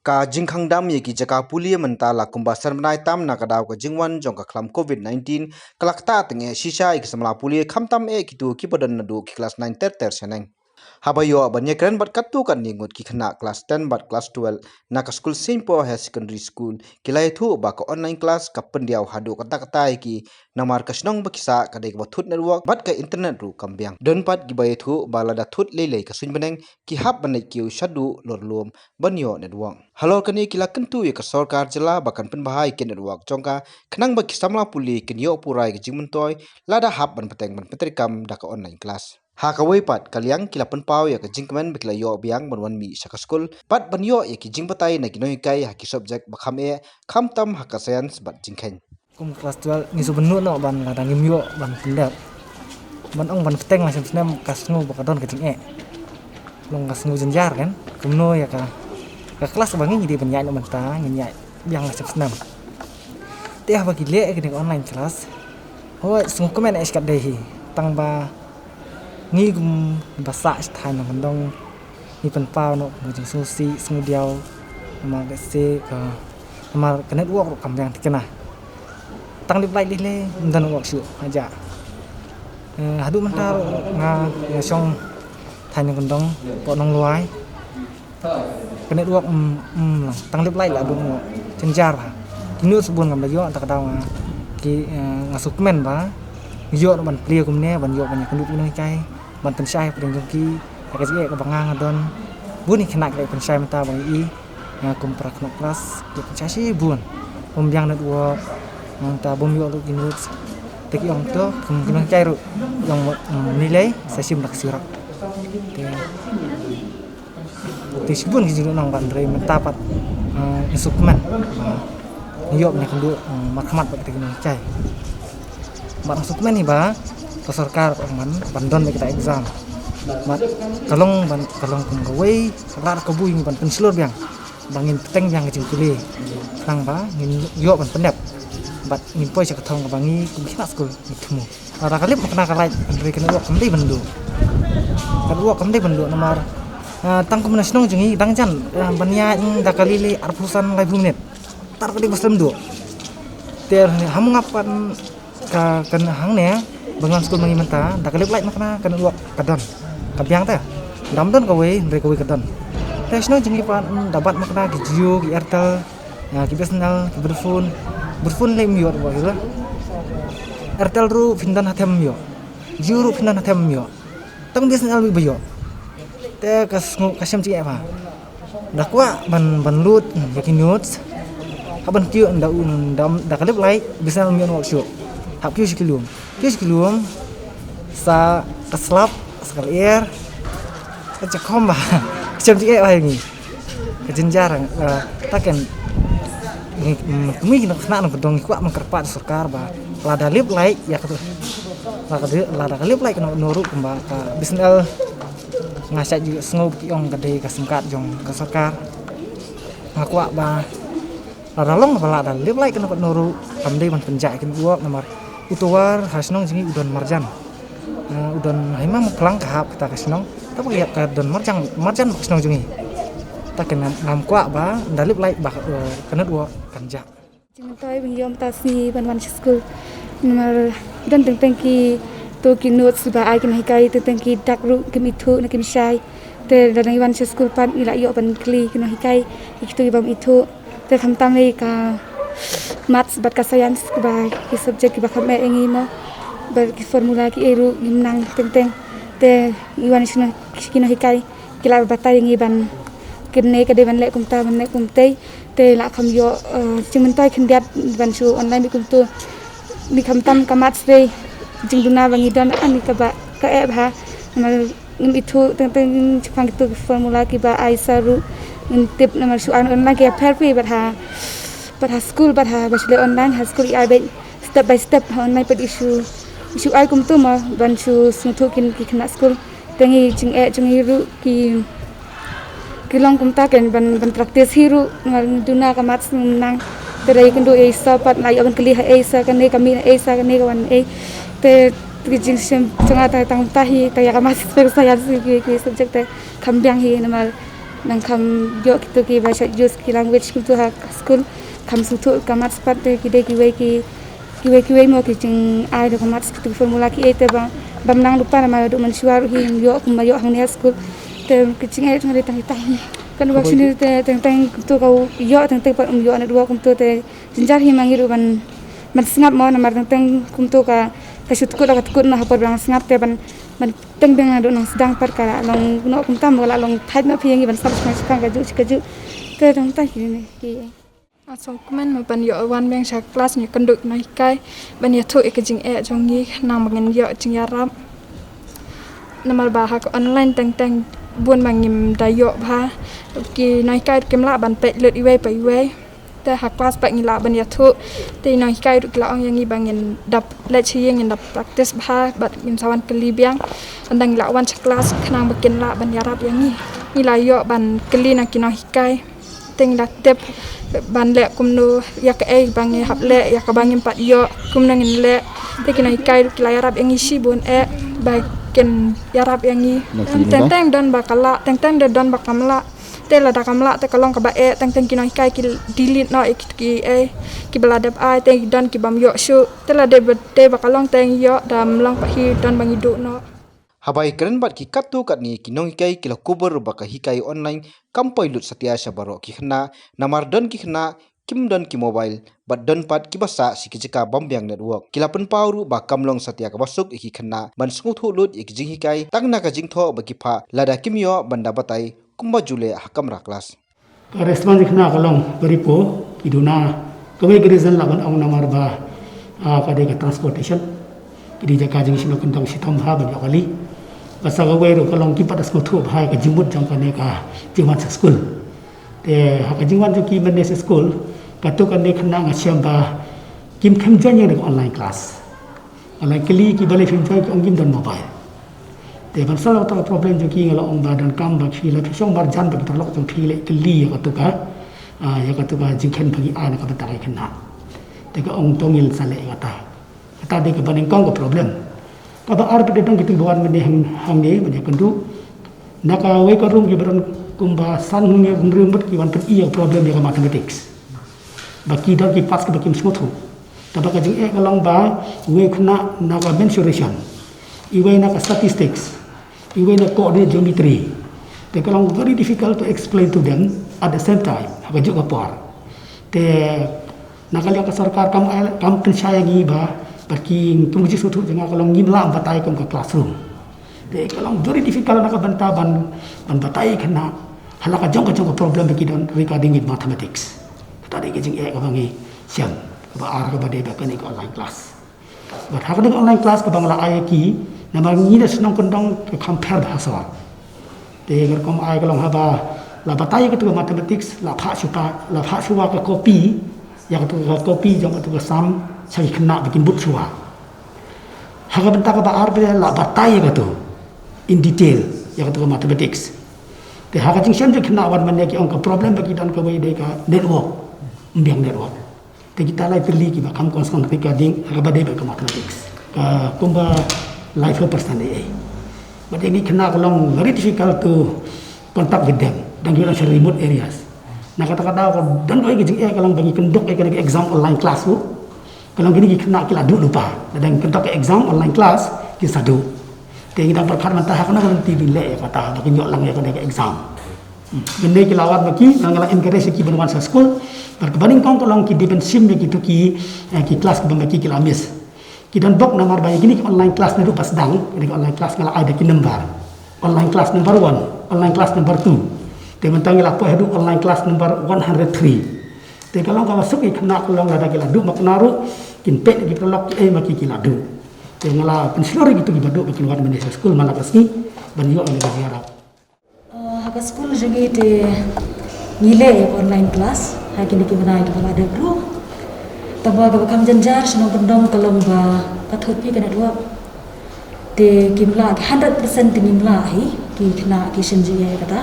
ka jingkhang dam ye ki jaka puli menta la kumbasan banai tam na kadaw ka jingwan jong ka khlam covid-19 kalakta tenge shisha ik samla puli khamtam e ki tu ki podan na du ki class 9 ter seneng habayo abanye kren bat katu kan ningut ki khna class 10 bat class 12 na ka school simpo high secondary school kilai thu ba ka online class ka pendiaw hadu kata kata ki namar ka snong ba kisa ka dek bathut network bat ka internet ru kambyang don pat gi bai thu balada thut lele ka sun beneng ki hap banai ki shadu lorlom banyo network halor kani kila kentu ye ka sarkar jela bakan pen bahai ke network jongka khnang ba kisamla puli kinyo purai ki jingmuntoy lada hap ban pateng ban petrikam da ka online class ha ka wei pat kalyang kila pen pau ya ka jingkmen bikla yo biang banwan mi saka school pat banyo ye ki jingpatai na kinoi kai ha ki subject bakham e khamtam ha ka science bat jingkhen Kum kelas 12 ni subenu no ban kadang imyo ban pendat ban ong ban peteng macam senam kasngu bakadon kecing long kasngu jenjar kan kumno ya ka kelas bangi jadi penyanyi no mentang nyanyi yang macam senam teh bagi le ke online kelas ho sung komen eskat dehi tang ba ni kum basa sthai no bandong ni pen pau no macam susi sungu diau ma se ka ma kenet wok kam yang tikena tang di play le dan wak su aja hadu mentar nga song than kondong po nong luai kena wak tang di play la dun cenjar kinu subun ngam yo tak daw ki ngasukmen ba yo ban plia kumne ban yo ban kendut nang cai ban pensai pring ki ka ji ka bangang don bun ni kena ka pensai mata bang i kum prak nak kelas ki pensai si bun yang net wak ta bom yo lu inut teki ong to kemungkinan cairu yang nilai sasim dak sirak te sibun ki nang bandre mentapat instrumen yo nya kendu makmat pak teki nang cai mak instrumen ni ba to sarkar man bandon kita exam mat kalong kum gawe lar kabui ban penslur biang bangin teng yang kecil kili nang ba ngin yo ban pendap bat nimpoi cak thong bangi kumkina school mitmu ara kalip makna kalai andre kena wak kamdei bendu kan wak kamdei bendu nomor tang kumna snong jengi dangjan bania ing dakalili arpusan lai minit tar kali basem do ter ham ngapan ka kan hang ne bangun school mangi menta dakalip lai makna kena wak kadon kabyang ta damdon kawe andre kawe kadon ter snong jengi pan dapat makna ki Jio ki Airtel ki BSNL ki Vodafone berfun lem yo ba ira Airtel ru pindan hatem yo Jio ru pindan hatem yo tang BSNL bi yo te kasem ci apa dakwa ban lut yakin notes haban kieu nda da kalip lai BSNL mi workshop hap kieu sikilum sa kaslap sekalier kecakom ba kasem ci apa ini kejenjar taken kami nak kedong kuat mengkerpat sarkar ba lada lip like ya kata lada lip like kena nurut kembang ka BSNL ngasak juga sengop yang gede ka singkat jong ka sarkar ngakuak ba lada long ba lada lip like kena nurut kamde man penjak kin buak nomor utuwar hasnong jingi udon marjan udon haima muklang ka hap kita kasnong tapi lihat ka don marjan kasnong jingi tak kena ngam kuak ba dalip lai ba kena dua kanja Cimantoi bingyom tasni banwan school nomor dan tengki to ki notes ba ai kena hikai tengki dakru kemi thu na kemi shai te dan wan school pan ila yo ban kli kena hikai itu bam itu te thamtam le ka maths bat ka science ba ki subject ki ba khame engi mo ba ki formula ki eru gimnang teng te iwan sina kena hikai kila batai ngi ban kene ka devan le kumta ban le kumtei te la kham yo chimentai khindiat ban chu online bi kumtu mi kham tam kamat sei jingduna bangi don ani ka ba ka e bha mal ngim ithu teng chphang tu formula ki ba ai saru ngim tip namar chu online ki therapy ba ha school ba ha bachelor online ha school ai be step by step online pad issue ai kumtu ma ban chu suthu kin ki khna school tengi jingi ru ki kilong kumta ken ban praktis hiru duna kamat nang terai kendo e sapat lai aban kali ha e sa kane kami e sa kane kawan e te jing sem tanga ta tang tahi ta ya kamat per saya ki subject te kambyang hi namal nang kam yo kita ki bahasa jus ki language ki tu ha school kam sutu kamat sepat ki de ki we mo ki jing ai de kamat ki formula ki ete bam nang lupa nama do mensuar hi yo kum yo hang ne school te ki jing ai ngari tang tai kan wak sini te tang tu kau yo tang pat yo na dua kum tu te jinjar hi mangiru ban singap mo na mar tang kum tu ka kasut ko na hapor bang singap te ban teng beng ado nang sedang par kala long no kum tam wala long thai ma phiang ban sab sang ka ju te tang tai ki Asal kuman ban yo wan beng sa kelas ni kenduk nai kai ban ya thu ek jing e jong ni nang bangen yo jing yarap namal ba ha online tang buôn bằng nhìm đại dọ ba kỳ nói cái kem lạ bàn pet lượt iwe pa iwe te hak class pak ngila ban ya thu te nói cái được la ong yang ibang ngin dap le chi ngin dap practice ba bat ngin sawan keli biang andang la wan class khnang bakin la ban ya rap yang ni la yo ban keli na ki nói cái teng dak tep ban le kum no yak e bang ngi hap le yak bang ngin pat yo kum na ngin le te ki nói cái được la ya rap yang si bon e ba ken yarap yang ni teng don bakala teng don bakamla te la dakamla te kalong ka ba e teng kinoi kai ki delete no ki beladap ai te don ki bam yo shu te la de bakalong teng yo dam long pa hi don bangi du no Habai keren bat ki katu kat ni kinong hikai kila kubur baka hikai online kampoi lut satia sabaro ki khna namar don ki khna kim don ki mobile bat don pat ki basa sikijika bambyang network kilapan pauru ba kamlong satia ka basuk iki khna ban sungu thu lut ik jing hikai tangna ka jingtho ba ki pha lada kimyo banda batai kumba jule hakam ra class respond khna kalong beripo iduna kami gerizan laban ong namar ba ka de transportation kidi jaka jing sino kentong sitom ha ban yakali basa ka we ro kalong ki pat school thu ba ka jimut jang ka ne ka jimat school te ha ka jingwan jo ki men school katuk ane khna nga siamba kim khem janya de online class online kali ki bale film joy ki ongim don mobile te ban sala ta problem jo ki ngala ong ba dan kam ba khi la thong bar jan ba tarlok tong thi le kali ya katuka ya katuka jingkhen phagi ana ka ta kai khna te ka ong tongil sale kata de ka ban kong ko problem ka ba ar pe dong ki buan men hang ne men kendu naka we ka room ki baron kumba san nge rumut ki wan pe iya problem ya mathematics baki dong ki pas ke baki smooth tabak ka jing kalong ba we khna na ka mensuration iwe na ka statistics iwe na coordinate geometry te kalong very difficult to explain to them at the same time ka juga par te nakal ka sarkar kam pensyaya gi ba baki tungji sutu jang kalong ngim lam batai kam ka classroom te kalong very difficult na ka bantaban batai khna halaka jong ka problem baki don regarding with mathematics tadi ke jing ka bangi siam ba ar ka bade ba kan online class but ha ka online class ka bangla ai ki na bang ni na snong kondong ka compare bahasa te ngar kom ai ka long ha ba la batai ka tu mathematics la pha suwa ka copy ya ka tu copy jong ka tu sam sai khna bikin but suwa ha ka banta ka ba ar be la batai ka tu in detail ya ka tu mathematics te ha ka jing siam je khna wan man ki ong ka problem bagi dan ka we de ka network biang network te kita lai perli ki ba kam konson recording ka ba de ba mathematics ka kumba life person ai but ini kena kalong very difficult to contact with them dan kita share remote areas na kata-kata ko dan oi ki kalong bagi kendok ai kana exam online class bu kalong gini kena kila du lupa dan kendok exam online class ki sadu te kita perkar mentah kana kan ti bile kata bagi nyok lang ya kana exam benda ki lawat bagi ngala encourage ki benwan sa school berbanding kong tolong ki dipensim begitu ki kelas ke bagi ki lamis ki dan bok nomor bayi gini online class ni pas dang ini online class ngala ada ki number online class number 1 online class number 2 te mentang ngala po hedu online class number 103 te kalau ka masuk ki kena kolong ada ki ladu maknaru kin pet ki prolog ki maki ki ladu te ngala pensilori gitu ki badu ki luar Malaysia school malakaski ban yo oleh ziarah haka school jegi te ngile online class hakini ki banai to ada group taba ga kam janjar sino bendong kalom ba kathopi kana dua te kimla 100% timla hi ki khna ki shinji ya kata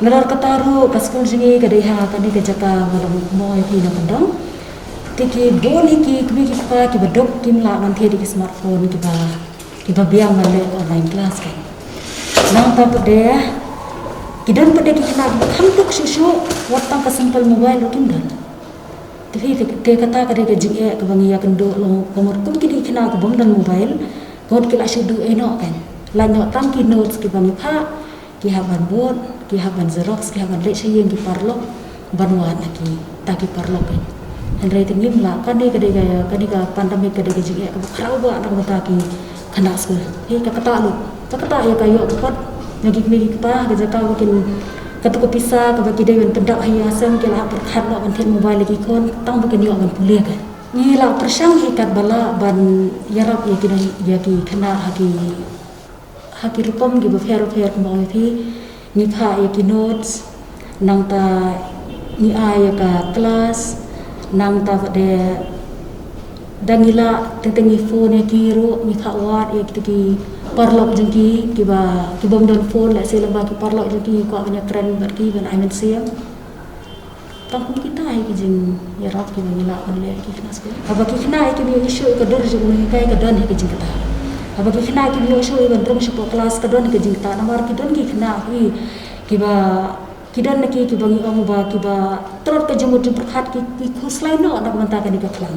ngalor kataru ka school jegi ga dei ha kani ke jaka malam moy ki na bendong te ki boli ki ki pa ki badok kimla nan the di smartphone ki ba biang male online class ka nang ta de Kidan pada kita nak hamtuk susu watang ke sampel mobile lo kindan. Tapi dia kata kada ke jing ke bangi ya kendo lo komor kum kini kena ke bom dan mobile god kila sudu enok kan. Lanyo tam ki notes ki bangi pa ki haban board ki haban xerox ki haban le sayeng ki parlo banwan aki taki parlo kan. Henry tingim la kan dia kada pandemi kada ke jing ke krau ba nak taki kena school. He kata lu. Kata ya kayo pot nagi kita kerja mungkin ketuk pisah ke bagi dia pendak hiasan kila berkat lo banten mobile lagi kon tang bukan yo ban kuliah kan ni la persang hikat bala ban yarap ya kina ya ki kena haki rupam gi befer kembang thi ni pha ya ki notes nang ta ni ya ka kelas nang ta de dangila tentengi phone ya ki ro ni pha wat ya ki parlok jengki kiba kibom don phone la sila ba ki parlok jengki ko banyak trend berki ban aimen siang tangkum kita ai ki jeng ya rap ki ngila on le ki kena sekali aba ki kena ai ki bi isu ka dor jeng ni kai ka don ki jeng kata aba ki kena ki bi isu ban drum spo kelas ka don ki jeng kata namar ki don ki kena kiba kidan ki bangi om ba kiba trot ka jeng mudun berkat ki khuslain no anak mentakan ni ka klang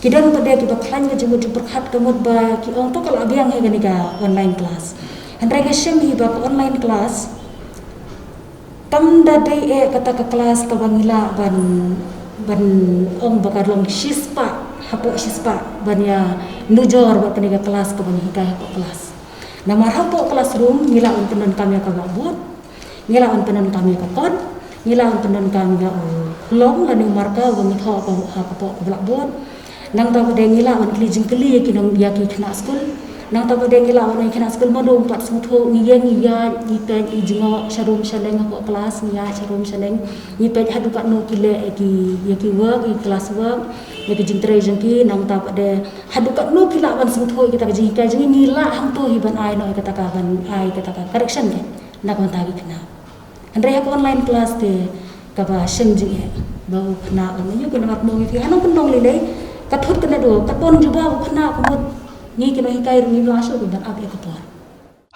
kidan pada kita kelanya jemu berkat kemud ba ki ong to kalau abiang he ganika online class andai ka shem hi ba online class tam da dai kata ke kelas ka bangila ban ong bakar long shispa hapo shispa ban ya nujor ba kanika kelas ka bangi ka hapo kelas namar hapo classroom ngila on penon kami ka babut ngila on penon kami ka kon ngila on penon kami ga long la ni marka bangi tho ka hapo blackboard nang tahu dia ngila wan kli jengkeli ya kinong ya ki kena school nang tahu dia ngila wan kena school mo do 4 sutho ngiya ni pe jingo sharum shaleng ko kelas niya sharum shaleng ni pe hadu ka no kile ki ya ki work ki class work ya ki jingtre jengki nang tahu dia hadu ka no kila wan sutho kita ka jingka jingi ngila ham to hiban ai no kata ka ban ai kata ka correction ke nak man tagi kena andre ya online class te ka ba sheng ji bau kena on ni ko nak mo ki hanong pendong lele kathut kena do katon juba khna kumut ni kino hikai ru ni laso dan ab ekopor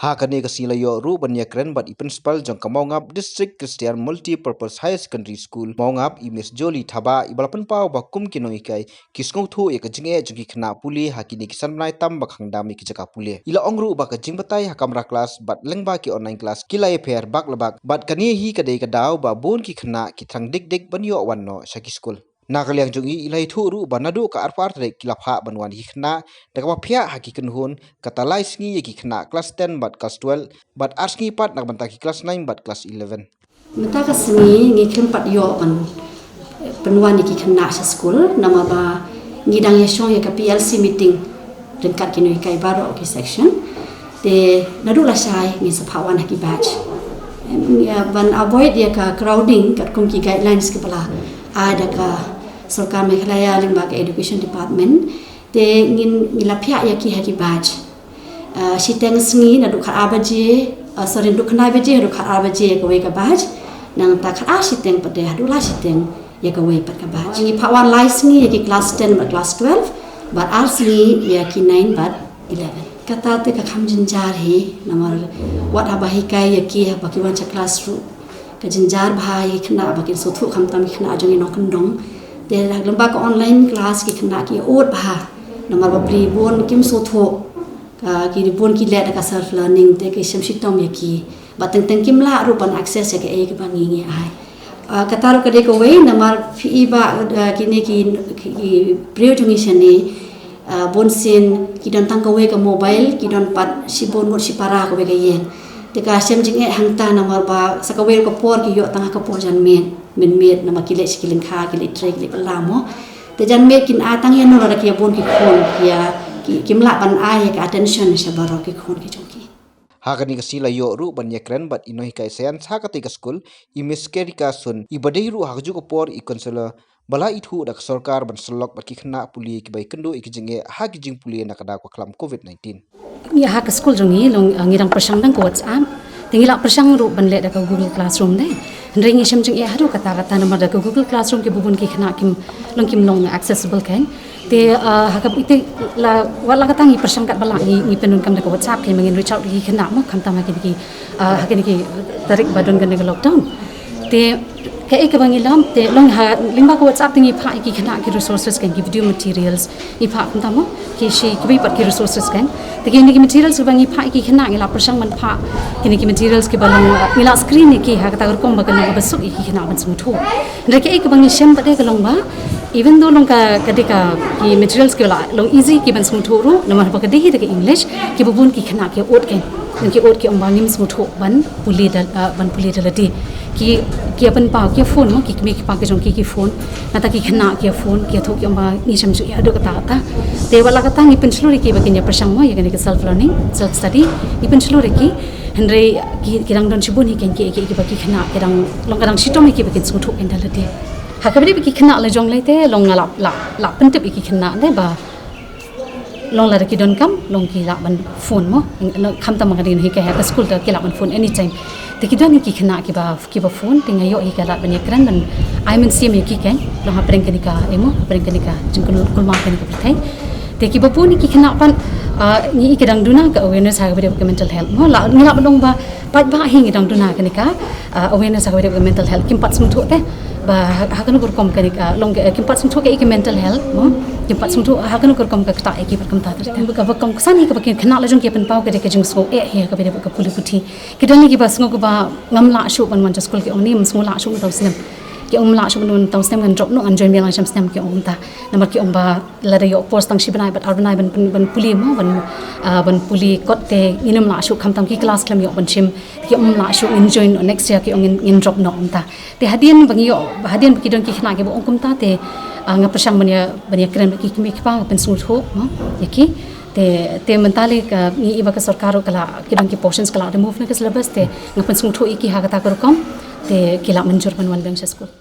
ha kani ka sila yo ru ban ya kren bat i principal jong ka maungap district christian multi purpose high secondary school maungap i miss joli thaba i balapan pau ba kum kino hikai kisngong thu e ka jinge jugi khna puli hakini kisan nai tam ba khangdami ki jaka puli ila ongru ba ka jingbatai hakamra class bat lengba ki online class kila e pher bak labak bat kani hi ka dei ka daw ba bon ki khna ki thang dik dik ban yo wan no shaki school nakaliang jungi ilai thuru banadu ka arpar tre kilapha banwan hikna dakwa phya haki kunhun katalai sngi yeki khna class 10 bat class 12 bat arsngi pat nak banta ki class 9 bat class 11 mata ka sngi ngi khem pat yo ban banwan yeki khna sa school nama ba ngidang ye shong ye ka PLC meeting dekat kini kai baro ki section te nadu la sai ngi saphawan haki batch ya ban avoid ya ka crowding kat kum ki guidelines ke pala ada ka सरकार मेघालय लिंग education department te ngilapya ya ki haki batch siteng sngi na dukha abaje sorry dukha abaje dukha abaje ko we ka batch nang ta kha siteng pade hadula siteng ya ka we pat ka batch ngi phawan lai sngi ya ki class 10 ba class 12 but al sngi ya ki 9 but 11 kata te ka khamjin jar hi namar what abahi kai ya ki ha baki wan cha class ru ka jinjar bhai khna baki so thu kham tam khna ajong no kandong te lamba ka online class ki khna ki ot bha namar babri bon kim so tho ka ki bon ki le ka self learning te ke shamshi tom ya ki bateng teng kim la ru pan access ya ke e ki bangi ngi ai kataru ka de ko we namar fi ba ki ne ki preo jungi shani bon sin ki don tang ka we ka mobile ki don pat si bon mo si para ko we ka yen te ka shem jing e hangta namar ba sakawe ko por ki yo tang ka por jan men nama kile skilin kha kile trek le lamo te jan me kin atang yan no ra ki bon ki khon ya kimla ban ai ka attention sha baro ki khon ki jongki hakani ka sila yo ru ban yakren bat inoi kai sean sa ka te ka school i miskerika sun i badei ru hakju ko por i konsela bala i thu dak sarkar ban slok bat ki khna puli ki bai kendo ik jinge ha ki jing puli na kada ko klam covid 19 ya ha ka school jongi long ngirang persang dang ko whatsapp tinggal persang ru ban le da Google Classroom deh ring isem jeng ya haru kata-kata nama da Google Classroom ke bubun ki khana kim long accessible kan te hakap ite la wala kata ngi persang kat bala ngi penun kam da WhatsApp ke mengin reach out ki khana mo kam tam hakin ki tarik badon kan ke lockdown te ke ek bangi lam te long ha limba ko WhatsApp tingi pha ki khana ki resources kan ki video materials i pha kam tam ki shi ki bi pat ki resources kan te ki ni materials bangi pha ki khana ngila persang man pha ki ni reels ke balong ngila screen ni ki ha kata kom bagan ba basuk ki khana ban sum tho ndre ke ek bangi shem pade ka long ba even though long ka kadika ki materials ke la long easy ki ban sum tho ru namar ba kadi ke English ki bubun ki khana ke ot ken ki ot ki ombangim sum tho ban puli dalati ki apan pa ki phone mo ki pa ke jong ki phone nata ki khana ki phone ki thok ki amba ni sam ju ya do kata ta te wala kata ni pensluri ki baginya persang mo ya ke self learning self study ni pensluri ki henry ki rang don chibun hi ken ki bagi khana ki rang long kadang sitom ki bagin sum thok endalati ha ka bri ki khana la jong laite long la pentep ki khana de ba long la ki don kam long ki la ban phone mo kham ta magadin hi ka ha school ta ki la ban phone anytime te ki don ki khana ki ba phone te ngayo hi ka la ban ekran ban I mean sim ki ken long ha preng ka emo preng ka jingkul kulma kan ka prithai te ki ba phone ki khana pan ni ki dang duna ka awareness ha ka mental health mo la ngila balong ba hi ngi dang duna ka awareness ha ka mental health kim pat sum tho te ba hakan gur kom ka long kim pat sum tho ka mental health mo kim pat sum tho hakan gur kom ka ta ki par kam ta ter ka ba kom sani ka ba ki khana la jong ki pen pau ka jing so he ka ba ka puli puthi ki dani ki ba sngo ko ba ngam la shu ban man school ki ong ni sngo la shu ta snem ki ong la shu ban ta snem kan drop no an join me la sham snem ki ong ta namar ki ong ba la da yo post tang shi banai but arbanai ban puli mo ban puli kot te inam la shu kham tam ki class klam yo ban chim ki ong la shu in join next year ki ong in drop no ong ta te hadian bang yo hadian ki don ki khna ki bo ong kum ta te nga persang banya keren ki kimi pa pen smu tho no yaki te mentali ka ni iba ka sarkaro kala kidang ki portions kala remove na ka syllabus te nga pen smu tho iki ha ka ta ko kom te kila manjur ban wan bang school